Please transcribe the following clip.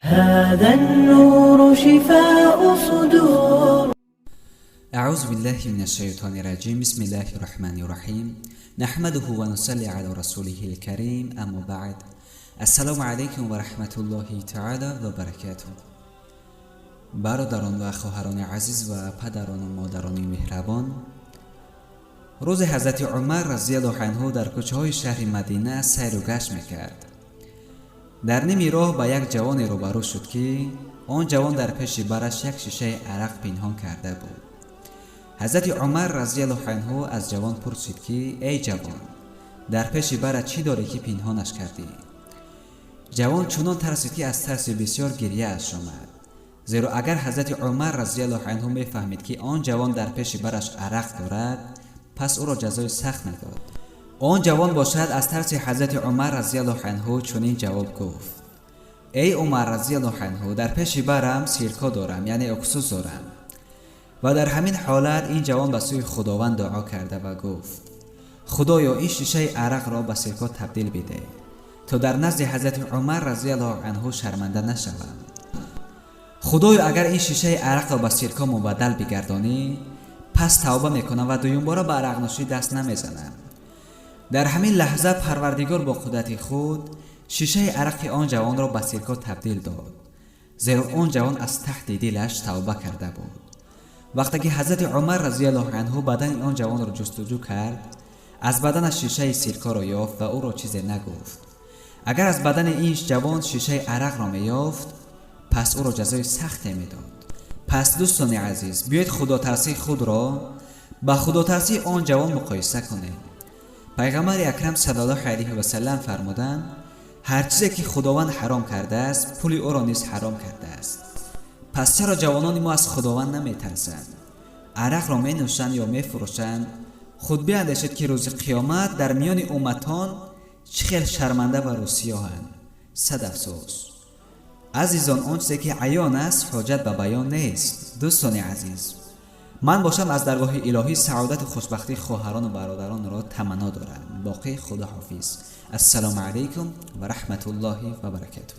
هذا النور شفاء صدور. أعوذ بالله من الشيطان الرجيم. بسم الله الرحمن الرحیم. نحمده و نصلی علی رسوله الکریم. اما بعد، السلام علیکم و رحمت الله تعالی و برکاته. برادران و خواهران عزیز و پدران و مادران مهربان، روز حضرت عمر رضی الله عنه در کوچه های شهر مدینه سیر و گشت میکرد. در نیم راه با یک جوان روبرو شد که آن جوان در پیش برش یک شیشه عرق پنهان کرده بود. حضرت عمر رضی الله عنه از جوان پرسید که ای جوان، در پیش برت چی داری که پنهانش کردی؟ جوان چنان ترسید که از ترس بسیار گریه اش آمد، زیرا اگر حضرت عمر رضی الله عنه میفهمید که آن جوان در پیش برش عرق دارد، پس او را جزای سخت میداد. آن جوان باشد از ترس حضرت عمر رضی الله عنه چنین جواب گفت: ای عمر رضی الله عنه، در پیش برم سیرکا دارم، یعنی اکسوس دارم. و در همین حالت این جوان به سوی خداوند دعا کرده و گفت: خدایا این شیشه عرق را به سیرکا تبدیل بده تا در نزد حضرت عمر رضی الله عنه شرمنده نشوم. خدایا اگر این شیشه عرق را به سیرکا مبدل بگردانی، پس توبه میکنم و دویم بار به عرق نوشی دست نمیزنم. در همین لحظه پروردگار با قدرت خود شیشه عرق آن جوان را به سیرکا تبدیل داد، زیرا آن جوان از تحت دلش توبه کرده بود. وقتی که حضرت عمر رضی الله عنه بدن آن جوان را جستجو کرد، از بدنش شیشه سیرکا را یافت و او را چیزی نگفت. اگر از بدن این جوان شیشه عرق را میافت، پس او را جزای سختی میداد. پس دوستان عزیز، بیایید خدا ترسی خود را با خدا ترسی آن جوان مقایسه کنیم. پیغمبر اکرم صلی الله علیه و سلم فرمودند: هر چیزی که خداوند حرام کرده است، پول او را نیز حرام کرده است. پس چرا جوانان ما از خداوند نمیترسند؟ عرق را می نوشند یا می فروشند. خود بیاندیشید که روز قیامت در میان امتان چه خیلی شرمنده و رسوایند. صد افسوس. عزیزان، آن چیزی که عیان است حاجت به بیان نیست. دوستان عزیز، من باشم از درگاه الهی سعادت و خوشبختی خواهران و برادران را تمنا دارم. باقی خدا حافظ. السلام علیکم و رحمت الله و برکاته.